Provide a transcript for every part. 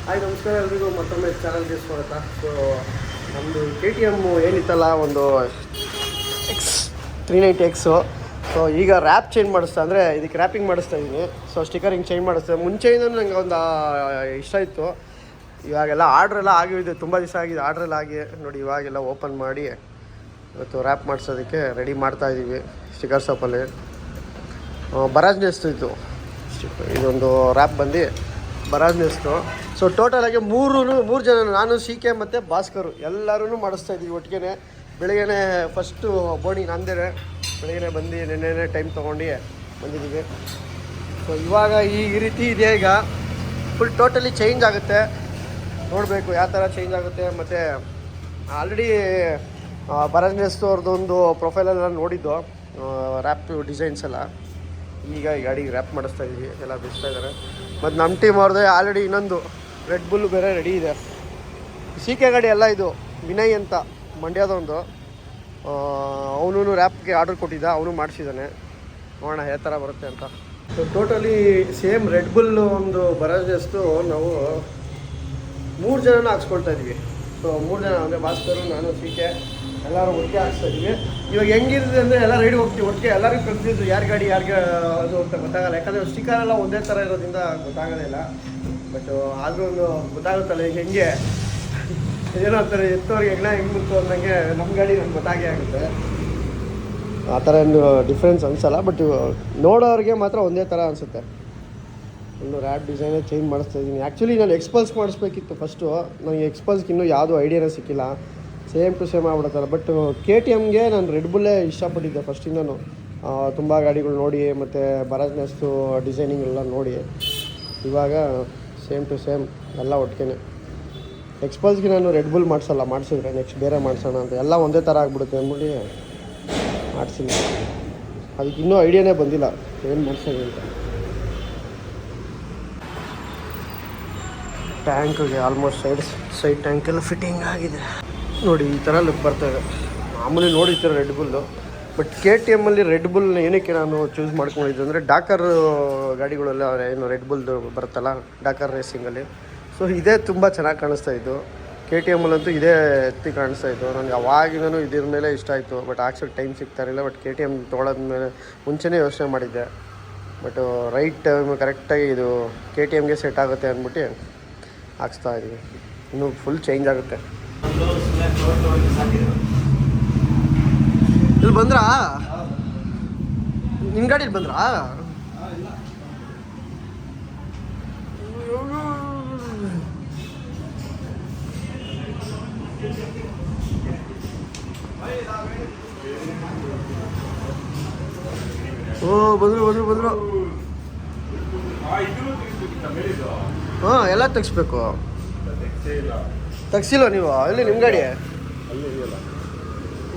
Hi ನಮಸ್ಕಾರ ಎಲ್ರಿಗೂ ಮತ್ತೊಮ್ಮೆ ಚಾನಲ್ಗೆ ಸ್ವಾಗತ. ಸೊ ನಮ್ಮದು KTM ಏನಿತ್ತಲ್ಲ ಒಂದು X390X. ಸೊ ಈಗ ರ್ಯಾಪ್ ಚೇಂಜ್ ಮಾಡಿಸ್ತಾ ಅಂದರೆ ಇದಕ್ಕೆ ರ್ಯಾಪಿಂಗ್ ಮಾಡಿಸ್ತಾ ಇದ್ದೀನಿ. ಸೊ ಸ್ಟಿಕರಿಂಗ್ ಚೇಂಜ್ ಮಾಡಿಸ್ತಾ ಮುಂಚೆಯಿಂದ ನನಗೆ ಒಂದು ಇಷ್ಟ ಇತ್ತು. ಇವಾಗೆಲ್ಲ ಆರ್ಡ್ರೆಲ್ಲ ಆಗಿದೆ, ತುಂಬ ದಿವಸ ಆಗಿದೆ ಆರ್ಡ್ರೆಲ್ಲ ಆಗಿ ನೋಡಿ. ಇವಾಗೆಲ್ಲ ಓಪನ್ ಮಾಡಿ ಇವತ್ತು ರ್ಯಾಪ್ ಮಾಡಿಸೋದಕ್ಕೆ ರೆಡಿ ಮಾಡ್ತಾಯಿದ್ದೀವಿ. ಸ್ಟಿಕರ್ ಶಾಪಲ್ಲಿ ಬರಾಜ್ ನೆಸ್ತು ಇತ್ತು, ಇದೊಂದು ರ್ಯಾಪ್ ಬಂದು ಬರಾಜ್ ನೆಸ್ತು. ಸೊ ಟೋಟಲಾಗಿ ಮೂರು ಜನ, ನಾನು CK ಮತ್ತು ಭಾಸ್ಕರು ಎಲ್ಲರೂ ಮಾಡಿಸ್ತಾ ಇದ್ದೀವಿ ಒಟ್ಟಿಗೆ. ಬೆಳಗ್ಗೆ ಫಸ್ಟು ಬೋರ್ಡಿಂಗ್ ನಂದೇ, ಬೆಳಗ್ಗೆ ಬಂದು ನೆನ್ನೆ ಟೈಮ್ ತೊಗೊಂಡು ಬಂದಿದ್ದೀವಿ. ಸೊ ಇವಾಗ ಈ ರೀತಿ ಇದೆ. ಈಗ ಫುಲ್ ಟೋಟಲಿ ಚೇಂಜ್ ಆಗುತ್ತೆ, ನೋಡಬೇಕು ಯಾವ ಥರ ಚೇಂಜ್ ಆಗುತ್ತೆ. ಮತ್ತು ಆಲ್ರೆಡಿ ಬರಾಜ್ ನೆಸ್ತು ಅವ್ರದ್ದೊಂದು ಪ್ರೊಫೈಲೆಲ್ಲ ನೋಡಿದ್ದು, ರ್ಯಾಪ್ ಡಿಸೈನ್ಸ್ ಎಲ್ಲ. ಈಗ ಈ ಗಾಡಿಗೆ ರ್ಯಾಪ್ ಮಾಡಿಸ್ತಾ ಇದ್ದೀವಿ, ಎಲ್ಲ ಬಿಡಿಸ್ತಾ ಇದ್ದಾರೆ. ಮತ್ತು ನಮ್ಮ ಟೀಮ್ ಅವ್ರದ್ದೇ ಆಲ್ರೆಡಿ ಇನ್ನೊಂದು ರೆಡ್ ಬುಲ್ ಬೇರೆ ರೆಡಿ ಇದೆ. CK ಗಾಡಿ ಎಲ್ಲ ಇದು ವಿನಯ್ ಅಂತ ಮಂಡ್ಯದವನು, ಅವನು ರ್ಯಾಪ್ಗೆ ಆರ್ಡರ್ ಕೊಟ್ಟಿದ್ದ, ಅವನು ಮಾಡಿಸಿದ್ದಾನೆ. ನೋಡೋಣ ಯಾವ ಥರ ಬರುತ್ತೆ ಅಂತ. So totally same red bull ಒಂದು ಬರೋದಷ್ಟು ನಾವು 3 ಜನನ ಹಾಕ್ಸ್ಕೊಳ್ತಾ ಇದ್ವಿ. ಸೊ 3 ಜನ ಅಂದರೆ ಭಾಸ್ಕರು, ನಾನು, CK ಎಲ್ಲರೂ ಒಟ್ಟಿಗೆ ಹಾಕ್ಸ್ತಾ ಇದ್ವಿ. ಇವಾಗ ಹೆಂಗಿರುತ್ತೆ ಅಂದರೆ ಎಲ್ಲ ರೈಡ್ ಹೋಗ್ತೀವಿ ಒಟ್ಟಿಗೆ, ಎಲ್ಲರಿಗೂ ಕನ್ಫ್ಯೂಸ್ ಯಾರು ಗಾಡಿ ಯಾರಿಗೆ ಅದು ಅಂತ ಗೊತ್ತಾಗಲ್ಲ. ಯಾಕಂದರೆ ಸ್ಟಿಕರ್ ಎಲ್ಲ ಒಂದೇ ಥರ ಇರೋದ್ರಿಂದ ಗೊತ್ತಾಗೋದೇ ಇಲ್ಲ. ಬಟ್ ಆದರೂ ಒಂದು ಗೊತ್ತಾಗುತ್ತಲ್ಲ, ಈಗ ಹೆಂಗೆ ಏನೋ ಅಂತಾರೆ ಎತ್ತೋರಿಗೆ ಹೆಂಗೆ ಮುತ್ತು ಅಂದಂಗೆ ನಮ್ಮ ಗಾಡಿ ನಮ್ಗೆ ಗೊತ್ತಾಗೇ ಆಗುತ್ತೆ. ಆ ಥರ ಏನು ಡಿಫ್ರೆನ್ಸ್ ಅನಿಸಲ್ಲ, ಬಟ್ ನೋಡೋರಿಗೆ ಮಾತ್ರ ಒಂದೇ ಥರ ಅನಿಸುತ್ತೆ. ಇನ್ನು ರ್ಯಾಪ್ ಡಿಸೈನೇ ಚೇಂಜ್ ಮಾಡಿಸ್ತಾ ಇದ್ದೀನಿ. ಆ್ಯಕ್ಚುಲಿ ನಾನು ಎಕ್ಸ್ಪಲ್ಸ್ ಮಾಡಿಸ್ಬೇಕಿತ್ತು ಫಸ್ಟು, ನನಗೆ ಎಕ್ಸ್ಪಲ್ಸ್ಗೆ ಇನ್ನೂ ಯಾವುದೂ ಐಡಿಯಾನೇ ಸಿಕ್ಕಿಲ್ಲ. ಸೇಮ್ ಟು ಸೇಮ್ ಆಗ್ಬಿಡುತ್ತಲ್ಲ. ಬಟ್ KTMಗೆ ನಾನು ರೆಡ್ ಬುಲ್ಲೇ ಇಷ್ಟಪಟ್ಟಿದ್ದೆ ಫಸ್ಟಿಂದನೂ. ತುಂಬ ಗಾಡಿಗಳು ನೋಡಿ ಮತ್ತು ಬರಾಜ್ ನೆಸ್ತು ಡಿಸೈನಿಂಗ್ ಎಲ್ಲ ನೋಡಿ ಇವಾಗ ಸೇಮ್ ಟು ಸೇಮ್ ಎಲ್ಲ ಒಟ್ಟಿಗೆ. ಎಕ್ಸ್ಪಲ್ಸ್ಗೆ ನಾನು ರೆಡ್ ಬುಲ್ ಮಾಡಿಸಿದ್ರೆ ನೆಕ್ಸ್ಟ್ ಬೇರೆ ಮಾಡಿಸೋಣ ಅಂತ, ಎಲ್ಲ ಒಂದೇ ಥರ ಆಗಿಬಿಡುತ್ತೆ ಅಂದ್ಬಿಟ್ಟು ಮಾಡಿಸಿಲ್ಲ. ಅದಕ್ಕೆ ಇನ್ನೂ ಐಡಿಯಾನೇ ಬಂದಿಲ್ಲ ಏನು ಮಾಡಿಸೋದು ಅಂತ. ಟ್ಯಾಂಕ್ಗೆ ಆಲ್ಮೋಸ್ಟ್ ಸೈಡ್ ಟ್ಯಾಂಕೆಲ್ಲ ಫಿಟ್ಟಿಂಗ್ ಆಗಿದೆ ನೋಡಿ. ಈ ಥರ ಲುಕ್ ಬರ್ತಾಯಿದೆ. ಮಾಮೂಲಿ ನೋಡಿರ್ತೀರ ರೆಡ್ ಬುಲ್ಲು. ಬಟ್ KTMಲ್ಲಿ ರೆಡ್ ಬುಲ್ ಏನಕ್ಕೆ ನಾನು ಚೂಸ್ ಮಾಡ್ಕೊಂಡಿದ್ದೆ ಅಂದರೆ ಡಾಕರ್ ಗಾಡಿಗಳೆಲ್ಲ ಏನು ರೆಡ್ ಬುಲ್ದು ಬರುತ್ತಲ್ಲ ಡಾಕರ್ ರೇಸಿಂಗಲ್ಲಿ. ಸೊ ಇದೇ ತುಂಬ ಚೆನ್ನಾಗಿ ಕಾಣಿಸ್ತಾ ಇತ್ತು. KTMಲ್ಲಂತೂ ಇದೇ ಎತ್ತಿ ಕಾಣಿಸ್ತಾ ಇತ್ತು. ನನಗೆ ಅವಾಗಿನೂ ಇದ್ರ ಮೇಲೆ ಇಷ್ಟ ಆಯಿತು. ಬಟ್ ಹಾಕ್ಸೋಕ್ಕೆ ಟೈಮ್ ಸಿಗ್ತಾ ಇರಲಿಲ್ಲ. ಬಟ್ KTM ತೊಗೊಳೋದ್ಮೇಲೆ ಮುಂಚೆನೇ ಯೋಚನೆ ಮಾಡಿದ್ದೆ. ಬಟ್ ರೈಟ್ ಟೈಮ್ ಕರೆಕ್ಟಾಗಿ ಇದು KTMಗೆ ಸೆಟ್ ಆಗುತ್ತೆ ಅಂದ್ಬಿಟ್ಟು ಹಾಕ್ಸ್ತಾ ಇದ್ದೀವಿ. ಇನ್ನೂ ಫುಲ್ ಚೇಂಜ್ ಆಗುತ್ತೆ. ಇಲ್ಲಿ ಬಂದ್ರಾ? ನಿನ್ನ ಗಾಡೀಲಿ ಬಂದ್ರಾ? ಓ ಬಂದರು. ಹಾಂ, ಎಲ್ಲ ತೆಗಿಸ್ಬೇಕು. ತೆಗ್ಸಿಲ್ವ ನೀವು? ಅಲ್ಲಿ ನಿಮ್ಮ ಗಾಡಿ?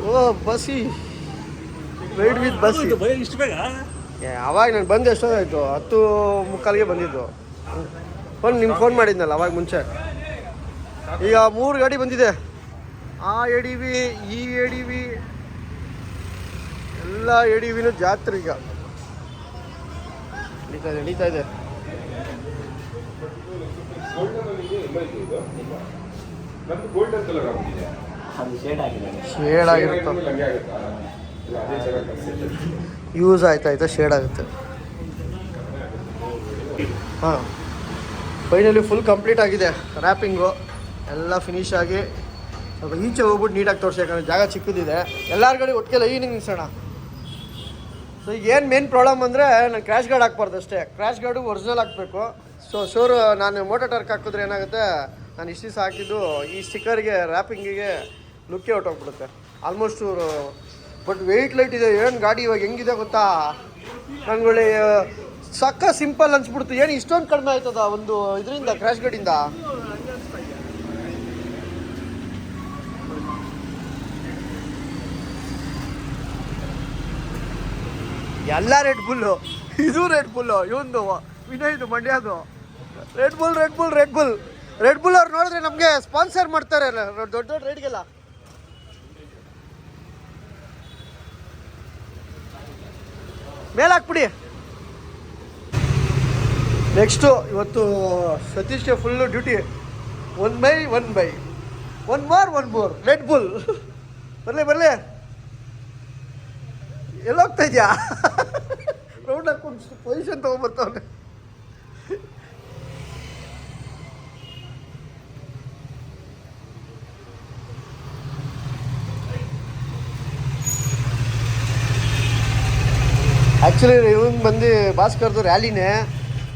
ಓ ಬಸ್ಸಿ ರೈಡ್ ವಿತ್ ಬಸ್ಸಿ. ಇಷ್ಟು ಬೇಗ? ಅವಾಗ ನಾನು ಬಂದು ಎಷ್ಟೊತ್ತಾಯಿತು? 10:45ಗೆ ಬಂದಿದ್ದು. ನಿಮ್ಗೆ ಫೋನ್ ಮಾಡಿದ್ನಲ್ಲ ಅವಾಗ ಮುಂಚೆ. ಈಗ 3 ಗಾಡಿ ಬಂದಿದೆ. ಆ ADV, ಈ ADV, ಎಲ್ಲ ADVನೂ ಜಾತ್ರೆ ಈಗ ನಡೀತಾ ಇದೆ. ಶೇಡ್ ಆಗಿರುತ್ತೆ, ಯೂಸ್ ಆಯ್ತಾ ಶೇಡ್ ಆಗುತ್ತೆ. ಹಾಂ, ಫೈನಲಿ ಫುಲ್ ಕಂಪ್ಲೀಟ್ ಆಗಿದೆ ರ್ಯಾಪಿಂಗು ಎಲ್ಲ ಫಿನಿಶ್ ಆಗಿ. ಸ್ವಲ್ಪ ಈಚೆ ಹೋಗ್ಬಿಟ್ಟು ನೀಟಾಗಿ ತೋರಿಸಿ, ಯಾಕಂದರೆ ಜಾಗ ಚಿಕ್ಕದಿದೆ. ಎಲ್ಲರ ಗಾಡಿ ಒಟ್ಟಿಗೆ ಲೈನಿಂಗ್ ನಿಲ್ಸೋಣ. ಸೊ ಈಗ ಏನು ಮೇನ್ ಪ್ರಾಬ್ಲಮ್ ಅಂದರೆ ನಾನು ಕ್ರ್ಯಾಶ್ ಗಾರ್ಡ್ ಹಾಕ್ಬಾರ್ದು ಅಷ್ಟೇ. ಕ್ರ್ಯಾಶ್ ಗಾರ್ಡು ಒರಿಜಿನಲ್ ಹಾಕಬೇಕು. ಸೊ ನಾನು ಮೋಟೋ ಟರ್ಕ್ ಹಾಕಿದ್ರೆ ಏನಾಗುತ್ತೆ, ನಾನು ಇಷ್ಟು ದಿವಸ ಹಾಕಿದ್ದು ಈ ಸ್ಟಿಕ್ಕರ್ಗೆ ರ್ಯಾಪಿಂಗಿಗೆ ಲುಕ್ಕೇ ಹೊಟ್ಟೋಗ್ಬಿಡುತ್ತೆ ಆಲ್ಮೋಸ್ಟು. ಬಟ್ ವೆಯ್ಟ್ ಲೈಟ್ ಇದೆ. ಏನು ಗಾಡಿ ಇವಾಗ ಹೆಂಗಿದೆ ಗೊತ್ತಾ, ನನಗೆ ಸಕ್ಕ ಸಿಂಪಲ್ ಅನ್ಸ್ಬಿಡ್ತು. ಏನು ಇಷ್ಟೊಂದು ಕಡಿಮೆ ಆಯ್ತದ ಒಂದು ಇದರಿಂದ, ಕ್ರ್ಯಾಶ್ ಗಾರ್ಡಿಂದ. ಎಲ್ಲ ರೆಡ್ ಬುಲ್ಲು, ಇದು ರೆಡ್ ಬುಲ್ಲು, ಇವೊಂದು ವಿನಯ್ದು ಮಂಡ್ಯದು ರೆಡ್ ಬುಲ್ ಅವ್ರು ನೋಡಿದ್ರೆ ನಮಗೆ ಸ್ಪಾನ್ಸರ್ ಮಾಡ್ತಾರೆ ದೊಡ್ಡ ರೈಡ್ಗೆಲ್ಲ. ಮೇಲೆ ಹಾಕ್ಬಿಡಿ. ನೆಕ್ಸ್ಟು ಇವತ್ತು ಸತೀಶ್ಗೆ full duty. 1 more Red Bull. ಬರಲಿ ಎಲ್ಲೋಗ್ತಾ ಇದೆಯಾ? ರೌಂಡಾಗಿ ಕುಂತು ಪೊಸಿಷನ್ ತೊಗೊಂಬರ್ತಾವನೆ. ಆ್ಯಕ್ಚುಲಿ ಇವನು ಬಂದು ಭಾಸ್ಕರ್ದು ರ್ಯಾಲಿನೇ.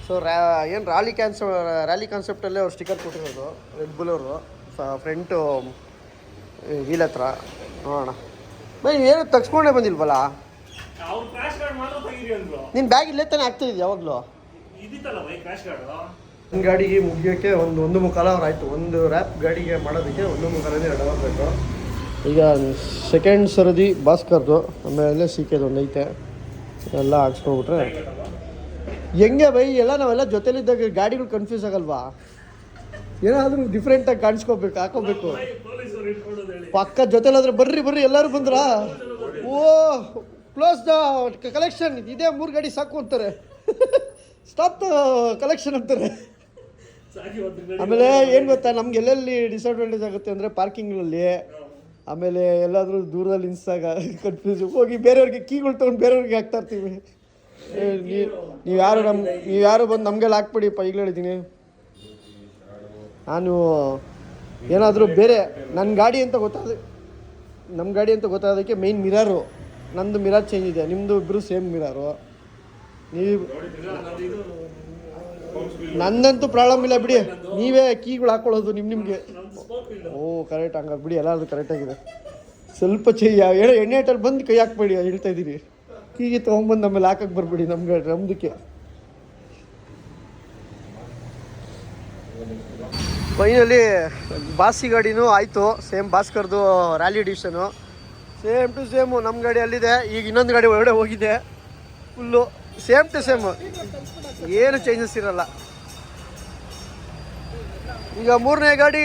ಸೊ ಏನು ರ್ಯಾಲಿ ಕಾನ್ಸೆಪ್ಟಲ್ಲೇ ಅವ್ರು ಸ್ಟಿಕ್ಕರ್ ಕೊಟ್ಟಿರೋದು ರೆಡ್ ಬುಲ್ ಅವರು ಫ್ರಂಟು ವೀಲ್ ಹತ್ರ. ನೋಡೋಣ ಬೈ, ಏನು ತಗ್ಸ್ಕೊಂಡೇ ಬಂದಿಲ್ವಲ್ಲ? ನಿನ್ನ ಬ್ಯಾಗ್ ಇಲ್ಲೇ ತಾನೇ ಆಗ್ತಾಯಿದ್ದೆ ಯಾವಾಗಲೂ. ಒಂದು ಗಾಡಿಗೆ ಮುಗಿಯೋಕ್ಕೆ ಒಂದು ಮುಕ್ಕಾಲು ಅವರ್ ಆಯಿತು. ಒಂದು ರ್ಯಾಪ್ ಗಾಡಿಗೆ ಮಾಡೋದಕ್ಕೆ 1 ಮುಕ್ಕಾಲೇ 2 ಅವರ್ ಬೇಕು. ಈಗ ಸೆಕೆಂಡ್ ಸರದಿ ಭಾಸ್ಕರ್ದು, ಆಮೇಲೆ ಸಿಕ್ಕಿದ್ದು ಒಂದು ಐತೆ. ಎಲ್ಲ ಹಾಕ್ಸ್ಕೊಬಿಟ್ರೆ ಹೆಂಗೆ ಬೈ? ಎಲ್ಲ ನಾವೆಲ್ಲ ಜೊತೆಲಿದ್ದಾಗ ಗಾಡಿಗಳು ಕನ್ಫ್ಯೂಸ್ ಆಗಲ್ವಾ? ಏನಾದರೂ ಡಿಫ್ರೆಂಟಾಗಿ ಕಾಣಿಸ್ಕೋಬೇಕು, ಹಾಕೋಬೇಕು. ಪಕ್ಕ ಜೊತೆಲಾದ್ರೆ ಬರ್ರಿ ಎಲ್ಲರೂ ಬಂದ್ರಾ? ಓ ಕ್ಲೋಸ್ ದ ಕಲೆಕ್ಷನ್, ಇದೇ 3 ಗಾಡಿ ಸಾಕು ಅಂತಾರೆ. ಸ್ಟಾಪ್ ದ ಕಲೆಕ್ಷನ್ ಅಂತಾರೆ. ಆಮೇಲೆ ಏನು ಗೊತ್ತಾ, ನಮ್ಗೆ ಎಲ್ಲೆಲ್ಲಿ ಡಿಸಡ್ವಾಂಟೇಜ್ ಆಗುತ್ತೆ ಅಂದರೆ ಪಾರ್ಕಿಂಗ್ಗಳಲ್ಲಿ, ಆಮೇಲೆ ಎಲ್ಲಾದರೂ ದೂರದಲ್ಲಿ ನಿಲ್ಸಾಗ ಕನ್ಫ್ಯೂಸ್ ಹೋಗಿ ಬೇರೆಯವ್ರಿಗೆ ಕೀಗಳು ತೊಗೊಂಡು ಬೇರೆಯವ್ರಿಗೆ ಹಾಕ್ತಾ ಇರ್ತೀವಿ. ನೀವು ಯಾರು ಬಂದು ನಮಗೆಲ್ಲ ಹಾಕ್ಬಿಡಿಪ್ಪ, ಈಗಲೂ ಹೇಳಿದ್ದೀನಿ. ನಾನು ಏನಾದರೂ ಬೇರೆ ನಮ್ಮ ಗಾಡಿ ಅಂತ ಗೊತ್ತಾಗೋದಕ್ಕೆ ಮೇಯ್ನ್ ಮಿರರು. ನಂದು ಮಿರರ್ ಚೇಂಜ್ ಇದೆ, ನಿಮ್ಮದು ಇಬ್ಬರು ಸೇಮ್ ಮಿರರು. ನೀವು ನಂದಂತೂ ಪ್ರಾಬ್ಲಮ್ ಇಲ್ಲ ಬಿಡಿ, ನೀವೇ ಕೀಗಳು ಹಾಕ್ಕೊಳ್ಳೋದು ನಿಮಗೆ. ಓ ಕರೆಕ್ಟ್, ಹಂಗಾಗಿ ಬಿಡಿ, ಎಲ್ಲರದು ಕರೆಕ್ಟಾಗಿದೆ. ಸ್ವಲ್ಪ ಎಣ್ಣೆ ಐಟಲ್ಲಿ ಬಂದು ಕೈ ಹಾಕ್ಬೇಡಿ, ಹೇಳ್ತಾ ಇದ್ದೀನಿ. ಕೀಗೆ ತೊಗೊಂಬಂದು ಆಮೇಲೆ ಹಾಕಕ್ಕೆ ಬರ್ಬೇಡಿ ನಮ್ಮದಕ್ಕೆ. ಫೈನಲಿ ಬಾಸಿ ಗಾಡಿನೂ ಆಯಿತು. ಸೇಮ್ ಭಾಸ್ಕರ್ದು rally edition same to same ನಮ್ಮ ಗಾಡಿ ಅಲ್ಲಿದೆ. ಈಗ ಇನ್ನೊಂದು ಗಾಡಿ ಒಳಗಡೆ ಹೋಗಿದೆ, ಫುಲ್ಲು ಸೇಮ್ ಟು ಸೇಮು, ಏನು ಚೇಂಜಸ್ ಇರಲ್ಲ. ಈಗ 3ನೇ ಗಾಡಿ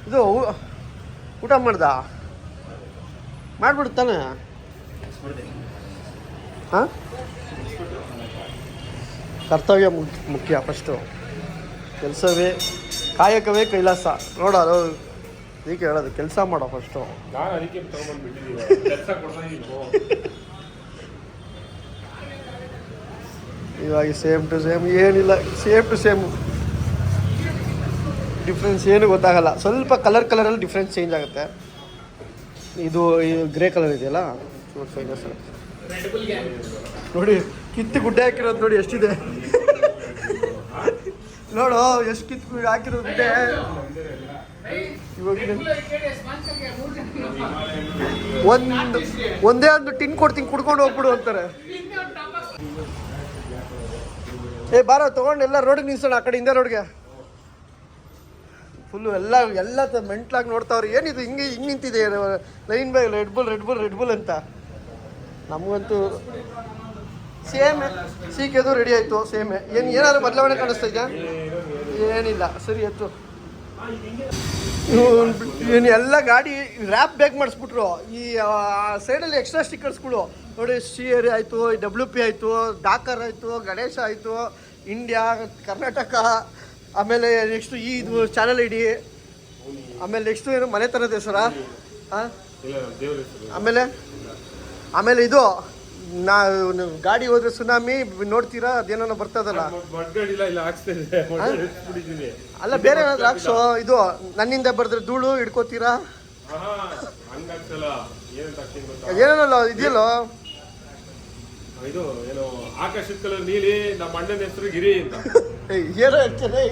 ಇದು ಊಟ ಮಾಡ್ಬಿಡ್ತಾನೆ. ಹಾಂ, ಕರ್ತವ್ಯ ಮುಖ್ಯ ಫಸ್ಟು. ಕೆಲಸವೇ ಕಾಯಕವೇ ಕೈಲಾಸ. ನೋಡೋದು ಅದಕ್ಕೆ ಹೇಳೋದು, ಕೆಲಸ ಮಾಡೋ ಫಸ್ಟು. ಇವಾಗ ಸೇಮ್ ಟು ಸೇಮ್ ಏನಿಲ್ಲ, ಸೇಮ್ ಟು ಸೇಮ್. ಡಿಫ್ರೆನ್ಸ್ ಏನು ಗೊತ್ತಾಗಲ್ಲ. ಸ್ವಲ್ಪ ಕಲರಲ್ಲಿ ಡಿಫ್ರೆನ್ಸ್ ಚೇಂಜ್ ಆಗುತ್ತೆ. ಇದು ಗ್ರೇ ಕಲರ್ ಇದೆಯಲ್ಲ, ನೋಡಿ ಕಿತ್ತು ಗುಡ್ಡೆ ಹಾಕಿರೋದು ನೋಡಿ ಎಷ್ಟಿದೆ. ನೋಡು ಎಷ್ಟು ಕಿತ್ತು ಹಾಕಿರೋದು ಗುಡ್ಡೆ. ಇವಾಗ ಒಂದೇ ಒಂದು ಟಿನ್ ಕೊಡ್ತೀನಿ, ಕುಡ್ಕೊಂಡು ಹೋಗ್ಬಿಡು ಅಂತಾರೆ. ಬಾರೋ ತೊಗೊಂಡು ಎಲ್ಲ ರೋಡಿಗೆ ನಿಲ್ಸೋಣ, ಆ ಕಡೆ ಹಿಂದೆ ರೋಡ್ಗೆ. ಫುಲ್ಲು ಎಲ್ಲ ಮೆಂಟ್ಲಾಗಿ ನೋಡ್ತಾವ್ರಿ, ಏನಿದು ಹಿಂಗೆ ನಿಂತಿದೆ ಲೈನ್ ಬೈ ರೆಡ್ ಬುಲ್ ಅಂತ. ನಮಗಂತೂ ಸೇಮ್. ಸೀಕೆದು ರೆಡಿ ಆಯಿತು ಸೇಮೆ. ಏನಾದ್ರು ಬದಲಾವಣೆ ಕಾಣಿಸ್ತಾ ಇದೆಯಾ? ಏನಿಲ್ಲ, ಸರಿ ಆಯ್ತು. ಇವನು ಎಲ್ಲ ಗಾಡಿ ರ್ಯಾಪ್ ಬೇಕ್ ಮಾಡಿಸ್ಬಿಟ್ರು. ಈ ಸೈಡಲ್ಲಿ ಎಕ್ಸ್ಟ್ರಾ ಸ್ಟಿಕ್ಕರ್ಸ್ಗಳು ನೋಡಿ, CR ಆಯಿತು, WP ಆಯಿತು, ಡಾಕರ್ ಆಯಿತು, ಗಣೇಶ ಆಯಿತು, ಇಂಡಿಯಾ, ಕರ್ನಾಟಕ, ಆಮೇಲೆ ನೆಕ್ಸ್ಟು ಇದು ಚಾನಲ್ ID, ಆಮೇಲೆ ನೆಕ್ಸ್ಟು ಏನು ಮನೆತನದ ಹೆಸರಾ? ಹಾಂ, ಆಮೇಲೆ ಇದು ಗಾಡಿ ಹೋದ್ರೆ ಸುನಾಮಿ ನೋಡ್ತೀರಾ, ಅದೇನೋ ಬರ್ತದಲ್ಲ. ಅಲ್ಲ ಬೇರೆ ಏನಾದ್ರು ಹಾಕ್ಸೋ. ಇದು ನನ್ನಿಂದ ಬರೆದ್ರೆ ಧೂಳು ಹಿಡ್ಕೋತೀರಾ, ಏನೇನಲ್ಲ ಇದೆಯಲ್ಲೋ. ಇದು ಏನು ಆಕಾಶದ ಕಲರ್ ನೀಲಿ, ನಮ್ಮ ಅಣ್ಣನ ಹೆಸರು ಗಿರಿ ಅಂತ. ಏನೋ ಹೇಳ್ತೇನೆ,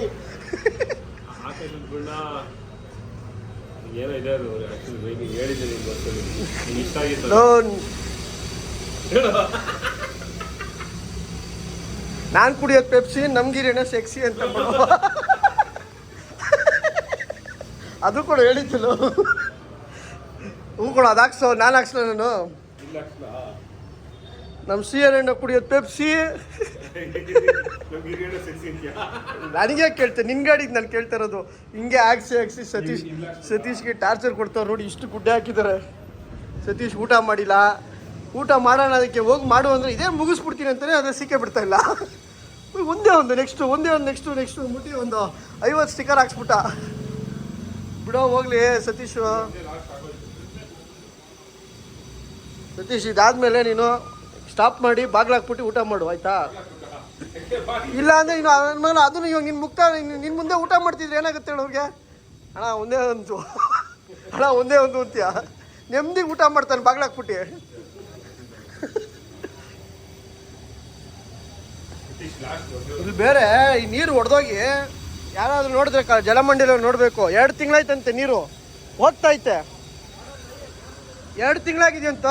ಆಕಾಶದ ಬಣ್ಣ ಏನೋ ಇದೆ ಅದು. ಆಕ್ಚುಲಿ ಹೇಳಿದ್ದೀನಿ ಇಷ್ಟ ಆಗಿತ್ತು. ನಾನು ಕುಡಿಯೋದು ಪೆಪ್ಸಿ, ನಮ್ಗಿರೇನ ಸೆಕ್ಸಿ ಅಂತ ಅದು ಕೂಡ ಹೇಳಿದ್ದಿಲ್ಲ. ಹೂ ಕೂಡ ಅದು ಹಾಕ್ಸೋ, ನಾನು ಹಾಕ್ಸಲ. ನಾನು ನಮ್ಮ CR ಕುಡಿಯೋದು ಪೆಪ್ಸಿ. ನನಗೆ ಕೇಳ್ತೇನೆ, ನಿನ್ನ ಗಾಡಿಗೆ ನಾನು ಕೇಳ್ತಾ ಇರೋದು. ಹಿಂಗೆ ಹಾಕ್ಸಿ ಸತೀಶ್ಗೆ ಟಾರ್ಚರ್ ಕೊಡ್ತಾವ್ರು ನೋಡಿ. ಇಷ್ಟು ಗುಡ್ಡೆ ಹಾಕಿದ್ದಾರೆ. ಸತೀಶ್ ಊಟ ಮಾಡಿಲ್ಲ, ಊಟ ಮಾಡೋಣ ಅದಕ್ಕೆ ಹೋಗಿ ಮಾಡು ಅಂದರೆ ಇದೇ ಮುಗಿಸ್ಬಿಡ್ತೀನಿ ಅಂತಲೇ ಅದೇ ಸಿಕ್ಕೇ ಬಿಡ್ತಾ ಇಲ್ಲ. ಒಂದೇ ಒಂದು ನೆಕ್ಸ್ಟು ಮುಟ್ಟಿ ಒಂದು 50 ಸ್ಟಿಕ್ಕರ್ ಹಾಕ್ಸ್ಬಿಟ್ಟ. ಬಿಡೋ ಹೋಗ್ಲಿ ಸತೀಶ್, ಇದಾದ್ಮೇಲೆ ನೀನು ಸ್ಟಾಪ್ ಮಾಡಿ ಬಾಗ್ಲಾಕ್ಬಿಟ್ಟು ಊಟ ಮಾಡು ಆಯ್ತಾ? ಇಲ್ಲ ಅಂದರೆ ನೀನು ಆದ್ಮೇಲೆ ಅದನ್ನು ಇವಾಗ ನಿನ್ನ ನಿನ್ನ ಮುಂದೆ ಊಟ ಮಾಡ್ತಿದ್ರೆ ಏನಾಗುತ್ತೆ ಹೇಳೋರಿಗೆ? ಅಣ್ಣ ಒಂದೇ ಒಂದು ಅಂತೀಯ, ನೆಮ್ಮದಿಗೆ ಊಟ ಮಾಡ್ತಾನೆ ಬಾಗ್ಲಾಕ್ಬಿಟ್ಟು. ಇಲ್ಲಿ ಬೇರೆ ಈ ನೀರು ಹೊಡೆದೋಗಿ ಯಾರಾದ್ರೂ ನೋಡಿದ್ರೆ ಜಲಮಂಡಲ ನೋಡಬೇಕು. 2 ತಿಂಗಳಾಯ್ತಂತೆ ನೀರು ಹೋಗ್ತೈತೆ. 2 ತಿಂಗಳಾಗಿದೆ ಅಂತ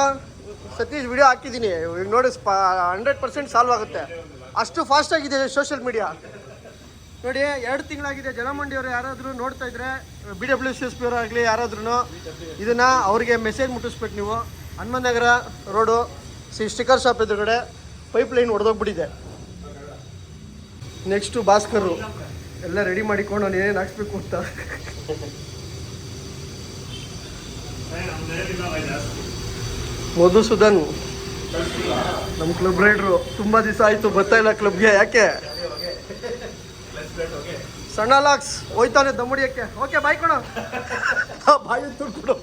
ಸತೀಶ್ ವಿಡಿಯೋ ಹಾಕಿದ್ದೀನಿ, ಈಗ ನೋಡಿ 100% ಸಾಲ್ವ್ ಆಗುತ್ತೆ. ಅಷ್ಟು ಫಾಸ್ಟ್ ಆಗಿದೆ ಸೋಷಿಯಲ್ ಮೀಡಿಯಾ ನೋಡಿ. 2 ತಿಂಗಳಾಗಿದೆ. ಜಲಮಂಡಿಯವರು ಯಾರಾದರೂ ನೋಡ್ತಾ ಇದ್ರೆ BWCSP ಅವರು ಆಗಲಿ ಯಾರಾದ್ರೂ ಇದನ್ನು ಅವರಿಗೆ ಮೆಸೇಜ್ ಮುಟ್ಟಿಸ್ಬೇಕು ನೀವು. ಹನುಮನಗರ ರೋಡು ಸ್ಟಿಕ್ಕರ್ ಶಾಪ್ ಎದುರುಗಡೆ ಪೈಪ್ ಲೈನ್ ಹೊಡೆದೋಗ್ಬಿಟ್ಟಿದೆ. ನೆಕ್ಸ್ಟು ಭಾಸ್ಕರು ಎಲ್ಲ ರೆಡಿ ಮಾಡಿಕೊಂಡು ಅವ್ನು ಏನೇನು ಹಾಕ್ಸ್ಬೇಕು ಅಂತ. ಮಧುಸೂದನ್ ನಮ್ಮ ಕ್ಲಬ್ ರೈಡ್ರು, ತುಂಬ ದಿವಸ ಆಯಿತು ಬರ್ತಾ ಇಲ್ಲ ಕ್ಲಬ್ಗೆ. ಯಾಕೆ? ಸಣ್ಣ ಲಾಕ್ಸ್ ಹೋಯ್ತಾನೆ ದಮ್ಮಡಿಯಕ್ಕೆ. ಓಕೆ ಬಾಯ್ ಕೊಡು, ಬಾಯಿ ತುಡ್ಕೊಡು.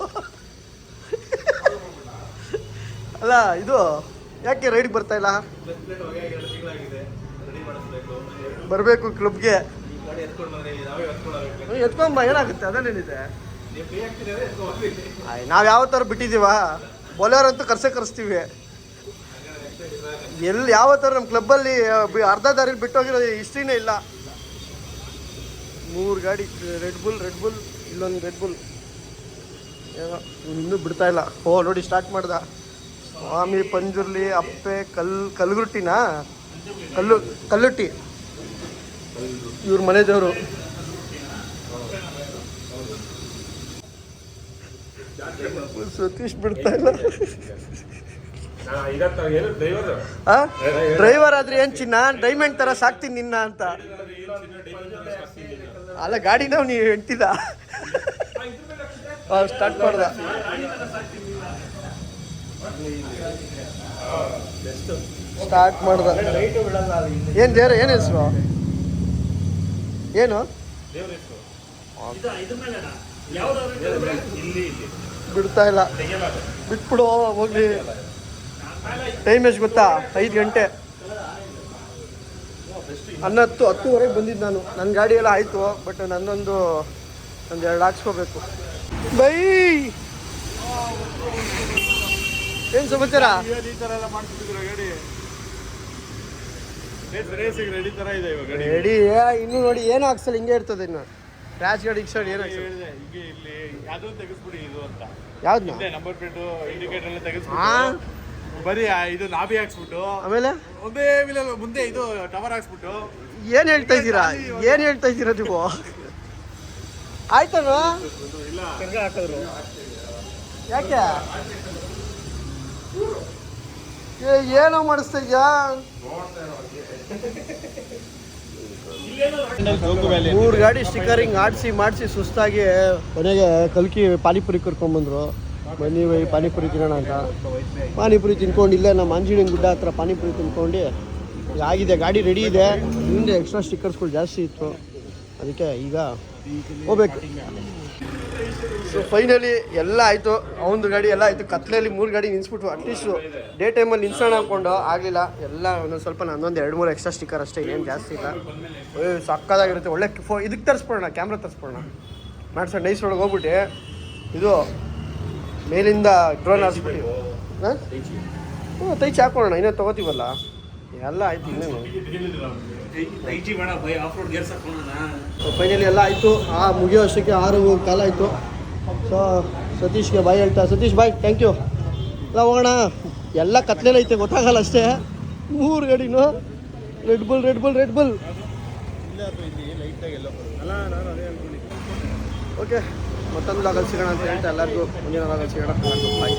ಅಲ್ಲ ಇದು ಯಾಕೆ ರೈಡ್ಗೆ ಬರ್ತಾ ಇಲ್ಲ? ಬರಬೇಕು ಕ್ಲಬ್ಗೆ. ಎತ್ಕೊಂಬ, ಏನಾಗುತ್ತೆ ಅದನ್ನೇನಿದೆ. ನಾವು ಯಾವ ಥರ ಬಿಟ್ಟಿದ್ದೀವ? ಬೌಲರಂತೂ ಕರ್ಸ್ತೀವಿ. ಎಲ್ಲಿ ಯಾವ ಥರ ನಮ್ಮ ಕ್ಲಬ್ಬಲ್ಲಿ ಅರ್ಧ ದಾರಿಲಿ ಬಿಟ್ಟೋಗಿರೋ ಹಿಸ್ಟ್ರಿನೇ ಇಲ್ಲ. 3 ಗಾಡಿ ರೆಡ್ ಬುಲ್, ಇಲ್ಲೊಂದು ರೆಡ್ ಬುಲ್. ಏನೋ ಇನ್ನೂ ಬಿಡ್ತಾ ಇಲ್ಲ. ನೋಡಿ ಸ್ಟಾರ್ಟ್ ಮಾಡ್ದ. ಸ್ವಾಮಿ ಪಂಜುರ್ಲಿ ಅಪ್ಪೆ ಕಲ್ಗುಟ್ಟಿನಾ ಕಲ್ಲುಟ್ಟಿ ಇವ್ರ ಮನೆ ದೇವರು. ಸತೀಶ್ ಬಿಡ್ತಾ ಇಲ್ಲ. ಡ್ರೈವರ್ ಆದ್ರೆ ಏನ್ ಚಿನ್ನ, ಡೈಮಂಡ್ ತರ ಸಾಕ್ತೀನಿ ನಿನ್ನ ಅಂತ. ಅಲ್ಲ ಗಾಡಿನ ನೀವು ಹೆಂಡ್ತಿಲ್ಲ. ಸ್ಟಾರ್ಟ್ ಮಾಡ್ದ. ಏನ್ ದೇವ್ರ ಏನ್ ಹೆಸರು? ಏನು ಬಿಡ್ತಾ ಇಲ್ಲ. ಬಿಟ್ಬಿಡು ಹೋಗ್ಲಿ. ಟೈಮ್ ಎಷ್ಟು ಗೊತ್ತಾ? 5 ಗಂಟೆ. 10:10ವರೆಗೆ ಬಂದಿದ್ದು ನಾನು. ನನ್ನ ಗಾಡಿ ಎಲ್ಲ ಆಯಿತು, ಬಟ್ ನನ್ನೊಂದು 2 ಹಾಕ್ಸ್ಕೋಬೇಕು. ಬೈ ಏನು ಸಮಾಚಾರ? ಈ ಥರ ಎಲ್ಲ ಮಾಡ್ತಿದ್ರು ಗಾಡಿ ರೆಡಿ ಥರ ಇದೆ ಇವಾಗ ರೆಡಿ. ಇನ್ನು ನೋಡಿ ಏನು ಹಾಕ್ಸಲ್ಲ, ಹಿಂಗೆ ಇರ್ತದೆ. ಇನ್ನು ಕ್ರ್ಯಾಶ್ ಗಾಡಿ ಇಕ್ಸಲ್ ಏನು ಇಲ್ಲಿ ಯಾವ್ದು ತೆಗಿಸ್ಬಿಡಿ ಇದು ಅಂತ. ಯಾವ್ದನ್ನ? ನಂಬರ್ ಪ್ಲೇಟು ಇಂಡಿಕೇಟರ್ ಎಲ್ಲ ತೆಗಿಸ್ಬಿಟ್ಟು ಬರೀ ಇದು ನಾಭಿ ಹಾಕ್ಸ್ಬಿಟ್ಟು ಆಮೇಲೆ ಒಂದೇ ವಿಲಲ್ಲಿ ಮುಂದೆ ಇದು ಟವರ್ ಹಾಕ್ಸ್ಬಿಟ್ಟು. ಏನು ಹೇಳ್ತಾ ಇದ್ದೀರಾ ನೀವು? ಆಯ್ತಾನು ಇಲ್ಲ ಕರ್ಗ ಹಾಕಿದ್ರು. ಯಾಕೆ ಏನೋ ಮಾಡಿಸ್ತಾ ಇದೆಯಾ? 3 ಗಾಡಿ ಸ್ಟಿಕ್ಕರಿಂಗ್ ಮಾಡಿಸಿ ಸುಸ್ತಾಗಿ ಮನೆಗೆ ಕಲ್ಕಿ ಪಾನಿಪುರಿ ಕರ್ಕೊಂಡ್ಬಂದ್ರು. ಬನ್ನಿ ಬೈ ಪಾನಿಪುರಿ ತಿನ್ನೋಣ ಅಂತ. ಪಾನಿಪುರಿ ತಿನ್ಕೊಂಡು ಇಲ್ಲೇ ನಮ್ಮ ಆಂಜನೇಯನ ಗುಡ್ಡ ಹತ್ರ ಪಾನಿಪುರಿ ತಿನ್ಕೊಂಡು ಆಗಿದೆ. ಗಾಡಿ ರೆಡಿ ಇದೆ. ಹಿಂದೆ ಎಕ್ಸ್ಟ್ರಾ ಸ್ಟಿಕ್ಕರ್ಸ್ಗಳು ಜಾಸ್ತಿ ಇತ್ತು, ಅದಕ್ಕೆ ಈಗ ಹೋಗ್ಬೇಕು. ಸೊ ಫೈನಲಿ ಎಲ್ಲ ಆಯಿತು. ಅವನದು ಗಾಡಿ ಎಲ್ಲ ಆಯಿತು. ಕತ್ಲೆಯಲ್ಲಿ 3 ಗಾಡಿ ನಿಲ್ಲಿಸ್ಬಿಟ್ಟು ಅಟ್ಲೀಸ್ಟು ಡೇ ಟೈಮಲ್ಲಿ ನಿಲ್ಸೋಣ ಅಂದ್ಕೊಂಡು ಆಗಲಿಲ್ಲ. ಎಲ್ಲ ಒಂದೊಂದು ಸ್ವಲ್ಪ ನನ್ನೊಂದು 2-3 ಎಕ್ಸ್ಟ್ರಾ ಸ್ಟಿಕ್ಕರ್ ಅಷ್ಟೇ, ಏನು ಜಾಸ್ತಿ ಇಲ್ಲ. ಸಕ್ಕದಾಗಿರುತ್ತೆ. ಒಳ್ಳೆ ಇದಕ್ಕೆ ತರಿಸ್ಬಿಡೋಣ, ಕ್ಯಾಮ್ರಾ ತರಿಸ್ಬಿಡೋಣ. ಮಾಡ್ಸೋಣ ನೈಸ್ ಒಳಗೆ ಹೋಗ್ಬಿಟ್ಟು ಇದು ಮೇಲಿಂದ ಡ್ರೋನ್ ಹಾರಿಸ್ಬಿಟ್ಟು ತೈಚಿ ಹಾಕೋಣ. ಇನ್ನೂ ತೊಗೋತೀವಲ್ಲ, ಎಲ್ಲ ಆಯ್ತು. ಇನ್ನೇನು ಫೈನಲಿ ಎಲ್ಲ ಆಯಿತು. ಮುಗಿಯೋ ಅಷ್ಟಕ್ಕೆ 6 ಕಾಲ ಆಯಿತು. ಸೊ ಸತೀಶ್ಗೆ ಬಾಯ್ ಹೇಳ್ತಾ, ಸತೀಶ್ ಬಾಯ್, ಥ್ಯಾಂಕ್ ಯು. ಎಲ್ಲ ಹೋಗೋಣ. ಎಲ್ಲ ಕತ್ಲೆಲ್ಲ ಐತೆ, ಗೊತ್ತಾಗಲ್ಲ ಅಷ್ಟೇ. 3 ಗಾಡಿನೂ ರೆಡ್ ಬುಲ್. ಓಕೆ, ಮತ್ತೊಂದು ಲಾಗಲ್ಲಿ ಸಿಗೋಣ ಅಂತ ಹೇಳ್ತಾ ಎಲ್ಲರಿಗೂ ಮುಂದಿನ ಲಾಗಲ್ಲಿ ಸಿಗೋಣ. ಬಾಯ್.